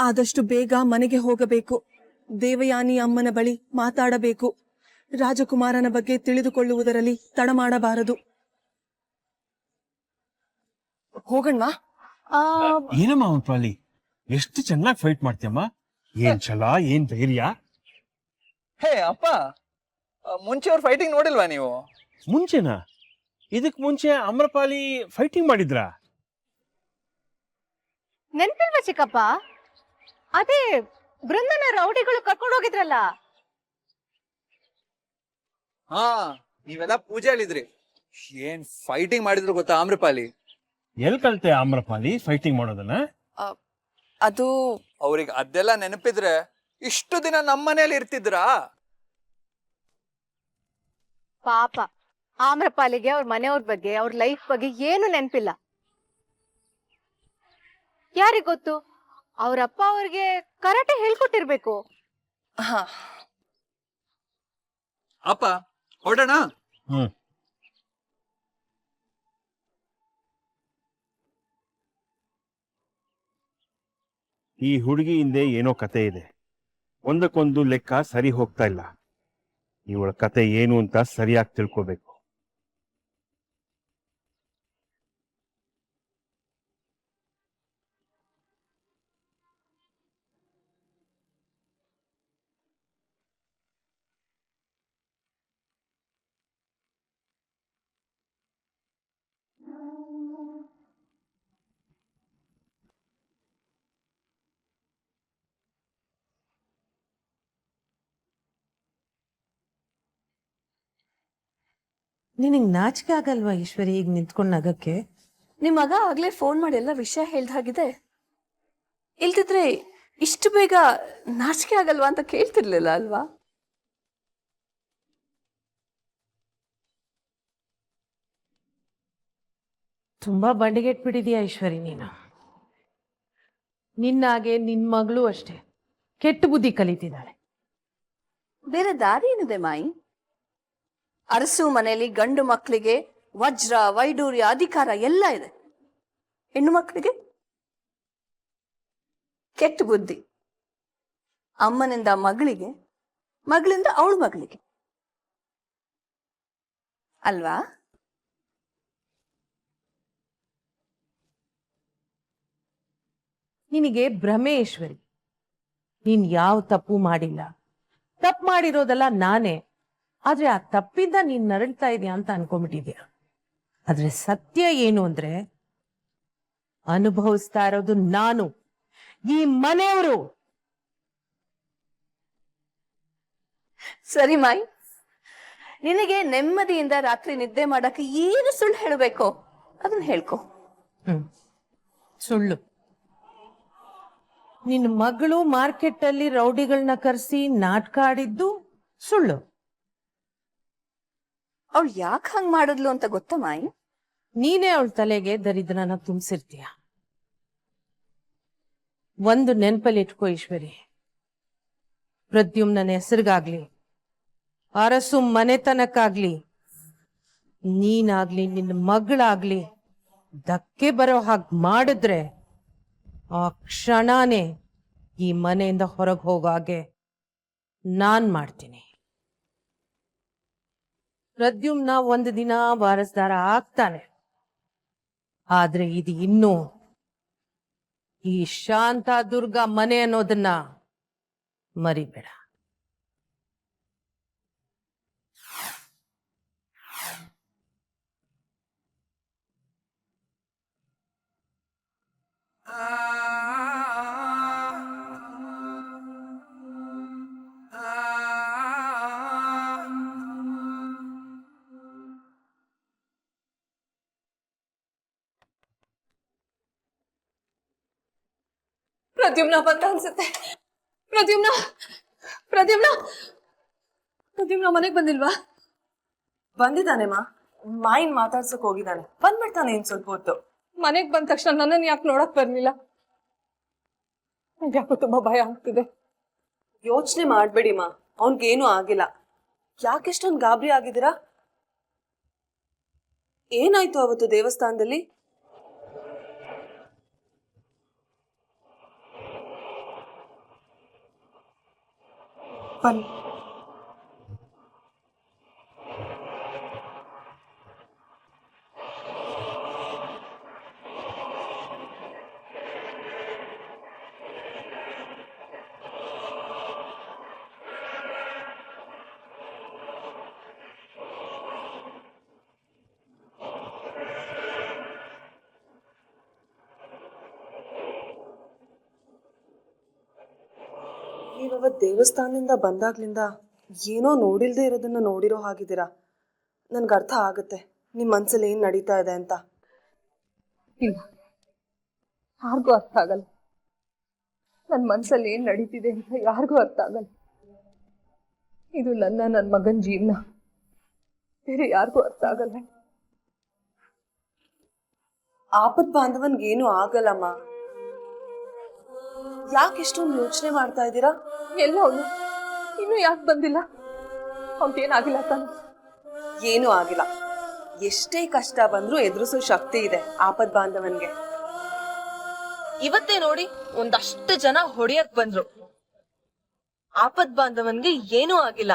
ಆದಷ್ಟು ಬೇಗ ಮನೆಗೆ ಹೋಗಬೇಕು. ದೇವಯಾನಿ ಅಮ್ಮನ ಬಳಿ ಮಾತಾಡಬೇಕು. ರಾಜಕುಮಾರನ ಬಗ್ಗೆ ತಿಳಿದುಕೊಳ್ಳುವುದರಲ್ಲಿ ತಡ ಮಾಡಬಾರದು. ಹೋಗಣ್ವಾ? ಏನಮ್ಮ ಅಮೃಪಾಲಿ, ಎಷ್ಟು ಚೆನ್ನಾಗಿ ಫೈಟ್ ಮಾಡ್ತೀಯಮ್ಮ. ಏನ್ ಛಲ, ಏನ್ ಧೈರ್ಯ. ಹೇ ಅಪ್ಪ, ಮುಂಚೆ ಅವ್ರ ಫೈಟಿಂಗ್ ನೋಡಿಲ್ವಾ ನೀವು? ಮುಂಚೆನಾ? ಇದಕ್ ಮುಂಚೆ ಅಮ್ರಪಾಲಿ ಫೈಟಿಂಗ್ ಮಾಡಿದ್ರ? ನೆನ್ಪಿಲ್ವಾ ಚಿಕ್ಕಪ್ಪ? ಅದೇ ಬೃಂದನ ರೌಡಿಗಳು ಕರ್ಕೊಂಡು ಹೋಗಿದ್ರಲ್ಲ. ಹಾ, ನೀವೆಲ್ಲ ಪೂಜೆ ಹೇಳಿದ್ರಿ. ಏನ್ ಫೈಟಿಂಗ್ ಮಾಡಿದ್ರು ಗೊತ್ತಾ ಆಮ್ರಪಾಲಿ? ಎಲ್ ಕಲ್ತೆ ಅಮ್ರಪಾಲಿ ಫೈಟಿಂಗ್ ಮಾಡೋದನ್ನ? ಅದು ಅವ್ರಿಗೆ ಅದೆಲ್ಲ ನೆನಪಿದ್ರೆ ಇಷ್ಟು ದಿನ ನಮ್ಮನೇಲಿ ಇರ್ತಿದ್ರಾ? ಪಾಪ ಆಮ್ರಪಾಲಿಗೆ ಅವ್ರ ಮನೆಯವ್ರ ಬಗ್ಗೆ, ಅವ್ರ ಲೈಫ್ ಬಗ್ಗೆ ಏನು ನೆನ್ಪಿಲ್ಲ. ಯಾರಿಗ್ ಗೊತ್ತು, ಅವ್ರಪ್ಪ ಅವ್ರಿಗೆ ಕರಾಟೆ ಹೇಳ್ಕೊಟ್ಟಿರ್ಬೇಕು. ಹಾ, ಅಪ್ಪ ಹೊರಡೋಣ? ಈ ಹುಡುಗಿ ಹಿಂದೆ ಏನೋ ಕತೆ ಇದೆ. ಒಂದಕ್ಕೊಂದು ಲೆಕ್ಕ ಸರಿ ಹೋಗ್ತಾ ಇಲ್ಲ. ಇವಳ ಕತೆ ಏನು ಅಂತ ಸರಿಯಾಗಿ ತಿಳ್ಕೋಬೇಕು. ನಿನಗೆ ನಾಚಿಕೆ ಆಗಲ್ವಾ ಈಶ್ವರಿ ಈಗ ನಿಂತ್ಕೊಂಡು ನಗಕ್ಕೆ? ನಿಮ್ ಮಗ ಆಗ್ಲೇ ಫೋನ್ ಮಾಡಿ ಎಲ್ಲ ವಿಷಯ ಹೇಳ್ದಾಗಿದೆ. ಇಲ್ದಿದ್ರೆ ಇಷ್ಟು ಬೇಗ ನಾಚಿಕೆ ಆಗಲ್ವಾ ಅಂತ ಕೇಳ್ತಿರ್ಲಿಲ್ಲ ಅಲ್ವಾ? ತುಂಬಾ ಬಂಡಿಗೆಟ್ಬಿಟ್ಟಿದೀಯ ಈಶ್ವರಿ ನೀನು. ನಿನ್ನಾಗೆ ನಿನ್ ಮಗಳು ಅಷ್ಟೇ ಕೆಟ್ಟ ಬುದ್ಧಿ ಕಲಿತಿದ್ದಾಳೆ. ಬೇರೆ ದಾರಿ ಏನಿದೆ ಮಾಯಿ? ಅರಸು ಮನೆಯಲ್ಲಿ ಗಂಡು ಮಕ್ಕಳಿಗೆ ವಜ್ರ ವೈಡೂರ್ಯ ಅಧಿಕಾರ ಎಲ್ಲ ಇದೆ. ಹೆಣ್ಣು ಮಕ್ಕಳಿಗೆ ಕೆಟ್ಟ ಬುದ್ಧಿ. ಅಮ್ಮನಿಂದ ಮಗಳಿಗೆ, ಮಗಳಿಂದ ಅವಳ ಮಗಳಿಗೆ ಅಲ್ವಾ? ನಿನಗೆ ಭ್ರಮೆ ಈಶ್ವರಿ. ನೀನ್ ಯಾವ ತಪ್ಪು ಮಾಡಿಲ್ಲ. ತಪ್ಪು ಮಾಡಿರೋದಲ್ಲ ನಾನೇ. ಆದ್ರೆ ಆ ತಪ್ಪಿಂದ ನೀನ್ ನರಳ್ತಾ ಇದೀಯ ಅಂತ ಅನ್ಕೊಂಡ್ಬಿಟ್ಟಿದ್ಯಾ. ಆದ್ರೆ ಸತ್ಯ ಏನು ಅಂದ್ರೆ ಅನುಭವಿಸ್ತಾ ಇರೋದು ನಾನು, ಈ ಮನೆಯವರು. ಸರಿ ಮಾಯಿ, ನಿನಗೆ ನೆಮ್ಮದಿಯಿಂದ ರಾತ್ರಿ ನಿದ್ದೆ ಮಾಡಕ್ಕೆ ಏನು ಸುಳ್ಳು ಹೇಳಬೇಕೋ ಅದನ್ನ ಹೇಳ್ಕೊ. ಸುಳ್ಳು? ನಿನ್ನ ಮಗಳು ಮಾರ್ಕೆಟ್ ಅಲ್ಲಿ ರೌಡಿಗಳನ್ನ ಕರೆಸಿ ನಾಟಕ ಆಡಿದ್ದು ಸುಳ್ಳು. ಅವಳು ಯಾಕೆ ಹಂಗ್ ಮಾಡಿದ್ಲು ಅಂತ ಗೊತ್ತಾ ಮಾಯಿ? ನೀನೇ ಅವಳ ತಲೆಗೆ ದರಿದ್ರನ ತುಂಬಿಸಿರ್ತೀಯ. ಒಂದು ನೆನ್ಪಲ್ಲಿ ಇಟ್ಕೋ ಈಶ್ವರಿ, ಪ್ರದ್ಯುಮ್ನ ಹೆಸರಿಗಾಗ್ಲಿ, ಅರಸು ಮನೆತನಕ್ಕಾಗ್ಲಿ, ನೀನಾಗ್ಲಿ ನಿನ್ನ ಮಗಳಾಗ್ಲಿ ಧಕ್ಕೆ ಬರೋ ಹಾಗೆ ಮಾಡಿದ್ರೆ ಆ ಕ್ಷಣನೇ ಈ ಮನೆಯಿಂದ ಹೊರಗೆ ಹೋಗಾಗೆ ನಾನ್ ಮಾಡ್ತೀನಿ. ಪ್ರದ್ಯುಮ್ನ ಒಂದು ದಿನ ವಾರಸ್ದಾರ ಆಗ್ತಾನೆ. ಆದ್ರೆ ಇದು ಇನ್ನೂ ಈ ಶಾಂತ ದುರ್ಗಾ ಮನೆ ಅನ್ನೋದನ್ನ ಮರಿಬೇಡ. ಪ್ರದ್ಯುಮ್ನ ಬಂದ ಅನ್ಸುತ್ತೆ. ಪ್ರದ್ಯುಮ್ನ ಪ್ರದ್ಯುಮ್ನ ಪ್ರದ್ಯುಮ್ನ ಮನೆಗ್ ಬಂದಿಲ್ವಾ? ಬಂದಿದ್ದಾನೆ ಮಾಯಿನ್ ಮಾತಾಡ್ಸಕ್ ಹೋಗಿದ್ದಾನೆ. ಬಂದ್ಬಿಡ್ತಾನೆ ಇನ್ ಸ್ವಲ್ಪ ಹೊತ್ತು. ಮನೆಗ್ ಬಂದ ತಕ್ಷಣ ನನ್ನನ್ನು ಯಾಕೆ ನೋಡಕ್ ಬರ್ಲಿಲ್ಲ? ಯಾಕೋ ತುಂಬಾ ಭಯ ಆಗ್ತಿದೆ. ಯೋಚನೆ ಮಾಡ್ಬೇಡಿ ಅವನ್ಗೇನು ಆಗಿಲ್ಲ. ಯಾಕೆಷ್ಟೊಂದು ಗಾಬರಿ ಆಗಿದ್ದೀರಾ? ಏನಾಯ್ತು ಅವತ್ತು ದೇವಸ್ಥಾನದಲ್ಲಿ? ಬನ್ನಿ. ನೀವವತ್ತು ದೇವಸ್ಥಾನದಿಂದ ಬಂದಾಗ್ಲಿಂದ ಏನೋ ನೋಡಿಲ್ದೇ ಇರೋದನ್ನ ನೋಡಿರೋ ಹಾಗಿದ್ದೀರಾ. ನನ್ಗೆ ಅರ್ಥ ಆಗುತ್ತೆ ನಿಮ್ಮ ಮನ್ಸಲ್ಲಿ ಏನು ನಡೀತಾ ಇದೆ ಅಂತ. ಇಲ್ಲ, ಯಾರಿಗೂ ಅರ್ಥ ಆಗಲ್ಲ. ನನ್ನ ಮನ್ಸಲ್ಲಿ ಏನು ನಡೀತಿದೆ ಅಂತ ಯಾರಿಗೂ ಅರ್ಥ ಆಗಲ್ಲ. ಇದು ನನ್ನ ಮಗನ ಜೀವನ, ಬೇರೆ ಯಾರಿಗೂ ಅರ್ಥ ಆಗಲ್ಲ. ಆಪತ್ ಬಾಂಧವನ್ಗೇನು ಆಗಲ್ಲಮ್ಮ. ಯಾಕೆ ಇಷ್ಟೊಂದು ಯೋಚನೆ ಮಾಡ್ತಾ ಇದ್ದೀರಾ? ಎಲ್ಲ ಅವನು ಇನ್ನು ಯಾಕೆ ಬಂದಿಲ್ಲ? ಅವನಿಗೇನಾಗಿಲ್ಲ ತಾನು? ಏನೂ ಆಗಿಲ್ಲ. ಎಷ್ಟೇ ಕಷ್ಟ ಬಂದ್ರೂ ಎದುರಿಸೋ ಶಕ್ತಿ ಇದೆ ಆಪತ್ ಬಾಂಧವನ್ಗೆ. ಇವತ್ತೇ ನೋಡಿ ಒಂದಷ್ಟು ಜನ ಹೊಡೆಯಕ್ ಬಂದ್ರು. ಆಪತ್ ಬಾಂಧವನ್ಗೆ ಏನೂ ಆಗಿಲ್ಲ.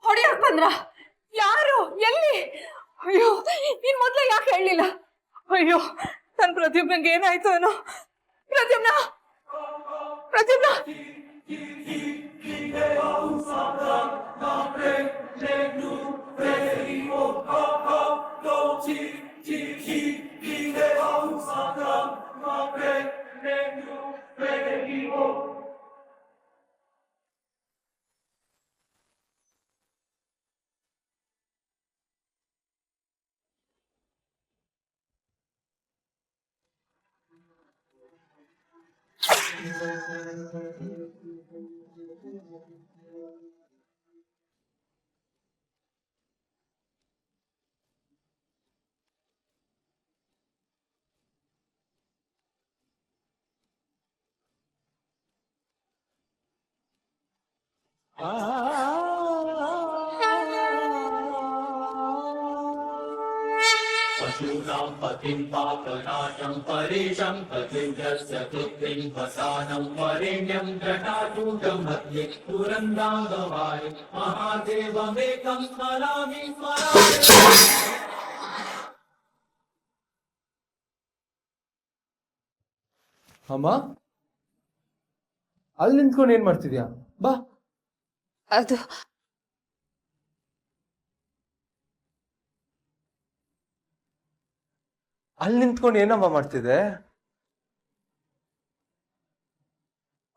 ಹೊಡೆಯಕ್ ಬಂದ್ರ? ಯಾರು? ಎಲ್ಲಿ? ಅಯ್ಯೋ, ನೀನ್ ಮೊದ್ಲೇ ಯಾಕೆ ಹೇಳಲಿಲ್ಲ? ಅಯ್ಯೋ, ನನ್ ಪ್ರತಿಯೊಬ್ಬಂಗೆ ಏನಾಯ್ತು ಏನೋ. ಪ್ರತಿಯೊಬ್ಬ ಪ್ರತಿಯೊಬ್ಬ पशूनां पतिं पापनाशं परेशं पतिव्यस्य कृत्रिं वसानं वरेण्यं जटाचूटं मध्ये पुरन्दाङ्गवारि महादेवमेकं स्मरामि स्मरामि। ಅಮ್ಮ, ಅಲ್ಲಿ ನಿಂತ್ಕೊಂಡು ಏನ್ ಮಾಡ್ತಿದ್ಯಾ? ಬಾ. ಅದು ಅಲ್ಲಿ ನಿಂತ್ಕೊಂಡು ಏನಮ್ಮ ಮಾಡ್ತಿದ್ದೆ?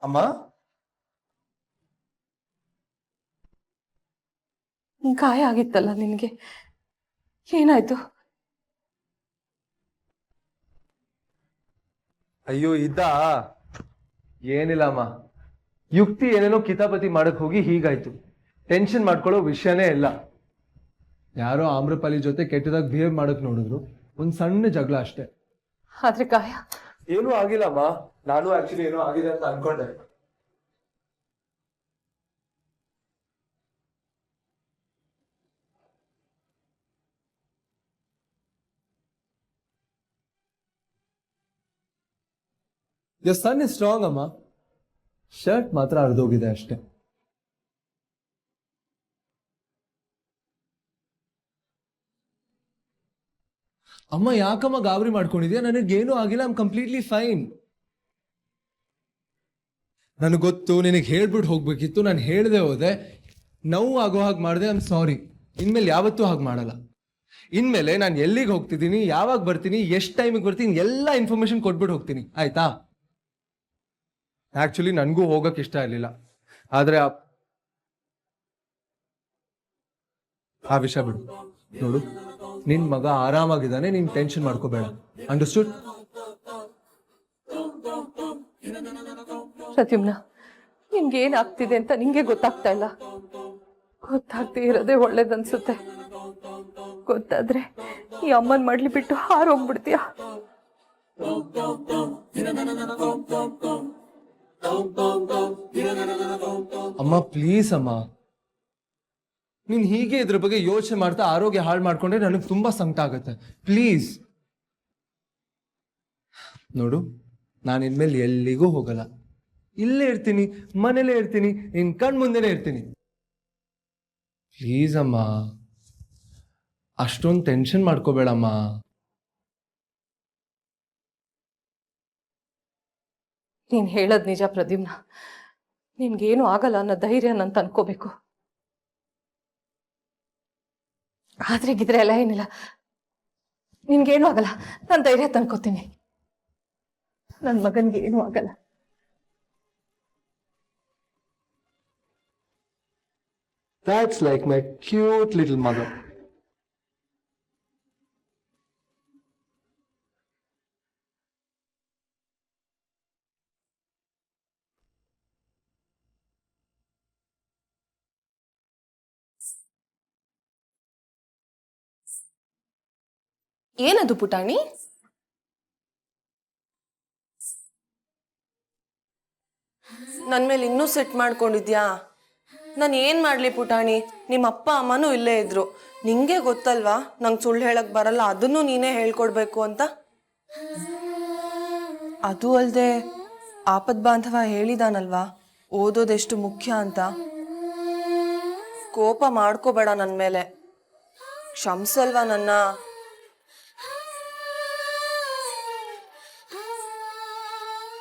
ಅಮ್ಮ, ಗಾಯ ಆಗಿತ್ತಲ್ಲ ನಿನ್ಗೆ, ಏನಾಯ್ತು? ಅಯ್ಯೋ ಏನಿಲ್ಲ ಅಮ್ಮ, ಯುಕ್ತಿ ಏನೇನೋ ಕಿತಾಪತಿ ಮಾಡಕ್ ಹೋಗಿ ಹೀಗಾಯ್ತು. ಟೆನ್ಷನ್ ಮಾಡ್ಕೊಳ್ಳೋ ವಿಷಯನೇ ಇಲ್ಲ. ಯಾರೋ ಆಮ್ರಪಾಲಿ ಜೊತೆ ಕೆಟ್ಟದಾಗ ಬಿಹೇವ್ ಮಾಡಕ್ ನೋಡಿದ್ರು, ಒಂದ್ ಸಣ್ಣ ಜಗಳ ಅಷ್ಟೇ. ಆದ್ರೆ ಗಾಯ ಏನೂ ಆಗಿಲ್ಲಮ್ಮ. ನಾನು ಆಕ್ಚುಲಿ ಏನೋ ಆಗಿದೆ ಅಂತ ಅನ್ಕೊಂಡೆ. Your son is strong, ಅಮ್ಮ. ಶರ್ಟ್ ಮಾತ್ರ ಅರ್ಧೋಗಿದೆ ಅಷ್ಟೇ. ಅಮ್ಮ, ಯಾಕಮ್ಮ ಗಾಬರಿ ಮಾಡ್ಕೊಂಡಿದ್ಯಾ? ನನಗೇನು ಆಗಿಲ್ಲ. I am completely fine. ನನಗೆ ಗೊತ್ತು ನಿನಗೆ ಹೇಳ್ಬಿಟ್ಟು ಹೋಗ್ಬೇಕಿತ್ತು, ನಾನು ಹೇಳ್ದೆ ಹೋದೆ, ನೋವು ಆಗೋ ಹಾಗೆ ಮಾಡಿದೆ. I am sorry. ಇನ್ಮೇಲೆ ಯಾವತ್ತೂ ಹಾಗೆ ಮಾಡಲ್ಲ. ಇನ್ಮೇಲೆ ನಾನು ಎಲ್ಲಿಗೆ ಹೋಗ್ತಿದ್ದೀನಿ, ಯಾವಾಗ ಬರ್ತೀನಿ, ಎಷ್ಟು ಟೈಮಿಗೆ ಬರ್ತೀನಿ, ಎಲ್ಲ ಇನ್ಫಾರ್ಮೇಶನ್ ಕೊಟ್ಬಿಟ್ಟು ಹೋಗ್ತೀನಿ, ಆಯ್ತಾ? ಆಕ್ಚುಲಿ ನನಗೂ ಹೋಗಕ್ಕೆ ಇಷ್ಟ ಇರಲಿಲ್ಲ, ಆದ್ರೆ ಆ ವಿಷಯ ಬಿಡು. ನೋಡು, ನಿನ್ ಮಗ ಆರಾಮಾಗಿದ್ದಾನೆ, ನೀನ್ ಟೆನ್ಷನ್ ಮಾಡ್ಕೋಬೇಡ. ಅಂಡರ್ಸ್ಟುಡ್? ಪ್ರತಿಮ್ನ, ನಿನ್ಗೆ ಏನಾಗ್ತಿದೆ ಅಂತ ನಿಂಗೆ ಗೊತ್ತಾಗ್ತಾ ಇಲ್ಲ. ಗೊತ್ತಾಗ್ದೇ ಇರೋದೇ ಒಳ್ಳೇದನ್ಸುತ್ತೆ. ಗೊತ್ತಾದ್ರೆ ಈ ಅಮ್ಮನ್ ಮಾಡ್ಲಿ ಬಿಟ್ಟು ಹಾರೋಗ್ಬಿಡ್ತೀಯ. ಅಮ್ಮ ಪ್ಲೀಸ್ ಅಮ್ಮ, ನೀನ್ ಹೀಗೆ ಇದ್ರ ಬಗ್ಗೆ ಯೋಚನೆ ಮಾಡ್ತಾ ಆರೋಗ್ಯ ಹಾಳು ಮಾಡ್ಕೊಂಡ್ರೆ ನನಗೆ ತುಂಬಾ ಸಂಕಟ ಆಗುತ್ತೆ. ಪ್ಲೀಸ್ ನೋಡು, ನಾನು ಇನ್ಮೇಲೆ ಎಲ್ಲಿಗೂ ಹೋಗಲ್ಲ. ಇಲ್ಲೇ ಇರ್ತೀನಿ, ಮನೇಲೇ ಇರ್ತೀನಿ, ನಿನ್ ಕಣ್ ಮುಂದೆನೇ ಇರ್ತೀನಿ. ಪ್ಲೀಸ್ ಅಮ್ಮ, ಅಷ್ಟೊಂದು ಟೆನ್ಷನ್ ಮಾಡ್ಕೋಬೇಡಮ್ಮ. ನೀನ್ ಹೇಳೋದ್ ನಿಜ ಪ್ರದ್ಯುಮ್ನ. ನಿನ್ಗೇನು ಆಗಲ್ಲ ಅನ್ನೋ ಧೈರ್ಯ ನಾನು ತಂದ್ಕೋಬೇಕು. ಆದ್ರೆ ಗಿದ್ರೆ ಎಲ್ಲ ಏನಿಲ್ಲ, ನಿನ್ಗೇನು ಆಗಲ್ಲ. ನಾನು ಧೈರ್ಯ ತಂದ್ಕೋತೀನಿ. ನನ್ನ ಮಗನ್ಗೆ ಏನೂ ಆಗಲ್ಲ. That's like my cute little mother. ಏನದು ಪುಟಾಣಿ? ನನ್ ಮೇಲೆ ಇನ್ನೂ ಸೆಟ್ ಮಾಡ್ಕೊಂಡಿದ್ಯಾ? ನಾನು ಏನ್ ಮಾಡ್ಲಿ ಪುಟಾಣಿ? ನಿಮ್ಮ ಅಪ್ಪ ಅಮ್ಮನೂ ಇಲ್ಲೇ ಇದ್ರು. ನಿಂಗೆ ಗೊತ್ತಲ್ವಾ ನಂಗೆ ಸುಳ್ಳು ಹೇಳಕ್ ಬರಲ್ಲ, ಅದನ್ನು ನೀನೇ ಹೇಳ್ಕೊಡ್ಬೇಕು ಅಂತ. ಅದು ಅಲ್ದೆ ಆಪದ್ ಬಾಂಧವ ಹೇಳಿದಾನಲ್ವಾ ಓದೋದೆಷ್ಟು ಮುಖ್ಯ ಅಂತ. ಕೋಪ ಮಾಡ್ಕೋಬೇಡ ನನ್ ಮೇಲೆ, ಕ್ಷಮ್ಸಲ್ವಾ ನನ್ನ?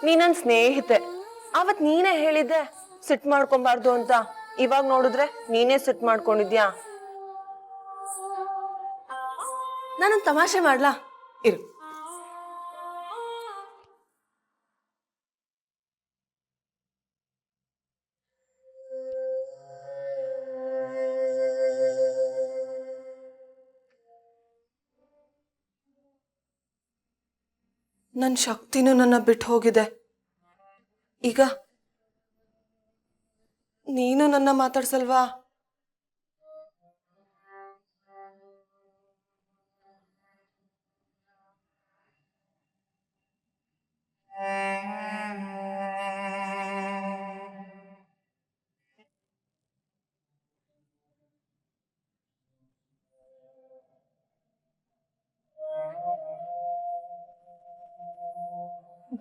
ನೀ ನನ್ ಸ್ನೇಹಿತೆ, ಅವತ್ ನೀನೇ ಹೇಳಿದ್ದೆ ಸಿಟ್ ಮಾಡ್ಕೊಬಾರ್ದು ಅಂತ. ಇವಾಗ ನೋಡಿದ್ರೆ ನೀನೇ ಸಿಟ್ ಮಾಡ್ಕೊಂಡಿದ್ಯಾ. ನಾನೊಂದ್ ತಮಾಷೆ ಮಾಡ್ಲಾ? ಇರು. ನನ್ನ ಶಕ್ತಿನೂ ನನ್ನ ಬಿಟ್ಟು ಹೋಗಿದೆ. ಈಗ ನೀನು ನನ್ನ ಮಾತಾಡ್ಸಲ್ವಾ?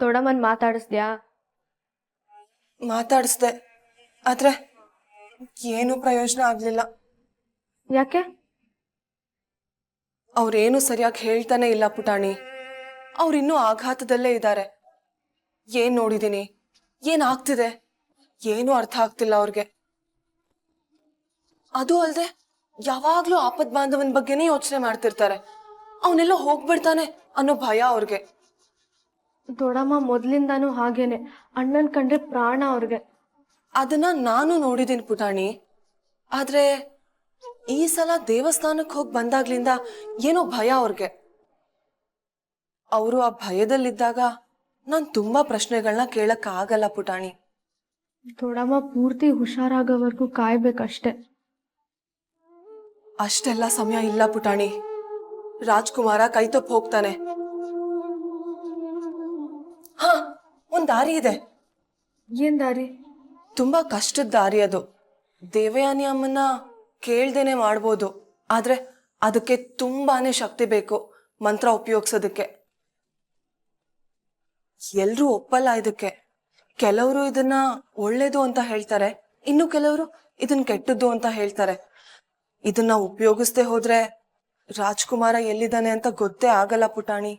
ದೊಡ್ಡಮ್ಮನ್ ಮಾತಾಡಿಸ್ದ್ಯಾ? ಮಾತಾಡಿಸ್ದೆ, ಆದ್ರೆ ಏನು ಪ್ರಯೋಜನ ಆಗ್ಲಿಲ್ಲ. ಯಾಕೆ? ಅವ್ರೇನು ಸರಿಯಾಗಿ ಹೇಳ್ತಾನೆ ಇಲ್ಲ ಪುಟಾಣಿ. ಅವ್ರಿನ್ನೂ ಆಘಾತದಲ್ಲೇ ಇದ್ದಾರೆ. ಏನ್ ನೋಡಿದೀನಿ, ಏನ್ ಆಗ್ತಿದೆ, ಏನು ಅರ್ಥ ಆಗ್ತಿಲ್ಲ ಅವ್ರಿಗೆ. ಅದು ಅಲ್ದೆ ಯಾವಾಗ್ಲೂ ಆಪದ್ ಬಾಂಧವನ್ ಬಗ್ಗೆನೇ ಯೋಚನೆ ಮಾಡ್ತಿರ್ತಾರೆ. ಅವನೆಲ್ಲ ಹೋಗ್ಬಿಡ್ತಾನೆ ಅನ್ನೋ ಭಯ ಅವ್ರಿಗೆ. ದೊಡ್ಡಮ್ಮ ಮೊದ್ಲಿಂದಾನು ಹಾಗೇನೆ, ಅಣ್ಣನ್ ಕಂಡ್ರೆ ಪ್ರಾಣ ಅವ್ರಿಗೆ. ಅದನ್ನ ನಾನು ನೋಡಿದೀನಿ ಪುಟಾಣಿ. ಆದ್ರೆ ಈ ಸಲ ದೇವಸ್ಥಾನಕ್ಕೆ ಹೋಗಿ ಬಂದಾಗ್ಲಿಂದ ಏನೋ ಭಯ ಅವ್ರಿಗೆ. ಅವರು ಆ ಭಯದಲ್ಲಿದ್ದಾಗ ನಾನ್ ತುಂಬಾ ಪ್ರಶ್ನೆಗಳನ್ನ ಕೇಳಕ್ ಆಗಲ್ಲ ಪುಟಾಣಿ. ದೊಡ್ಡಮ್ಮ ಪೂರ್ತಿ ಹುಷಾರಾಗೋವರೆಗೂ ಕಾಯ್ಬೇಕಷ್ಟೆ. ಅಷ್ಟೆಲ್ಲ ಸಮಯ ಇಲ್ಲ ಪುಟಾಣಿ. ರಾಜ್ಕುಮಾರ ಕೈತಪ್ಪ ಹೋಗ್ತಾನೆ. ಹಾ, ಒಂದ್ ದಾರಿ ಇದೆ. ಏನ್ ದಾರಿ? ತುಂಬಾ ಕಷ್ಟದ ದಾರಿ ಅದು. ದೇವಯಾನಿ ಅಮ್ಮನ್ನ ಕೇಳ್ದೇನೆ ಮಾಡ್ಬೋದು, ಆದ್ರೆ ಅದಕ್ಕೆ ತುಂಬಾನೇ ಶಕ್ತಿ ಬೇಕು ಮಂತ್ರ ಉಪಯೋಗಿಸೋದಕ್ಕೆ. ಎಲ್ರೂ ಒಪ್ಪಲ್ಲ ಇದಕ್ಕೆ. ಕೆಲವರು ಇದನ್ನ ಒಳ್ಳೇದು ಅಂತ ಹೇಳ್ತಾರೆ, ಇನ್ನು ಕೆಲವರು ಇದನ್ನ ಕೆಟ್ಟದ್ದು ಅಂತ ಹೇಳ್ತಾರೆ. ಇದನ್ನ ಉಪಯೋಗಿಸ್ದೆ ಹೋದ್ರೆ ರಾಜ್ಕುಮಾರ ಎಲ್ಲಿದ್ದಾನೆ ಅಂತ ಗೊತ್ತೇ ಆಗಲ್ಲ ಪುಟಾಣಿ.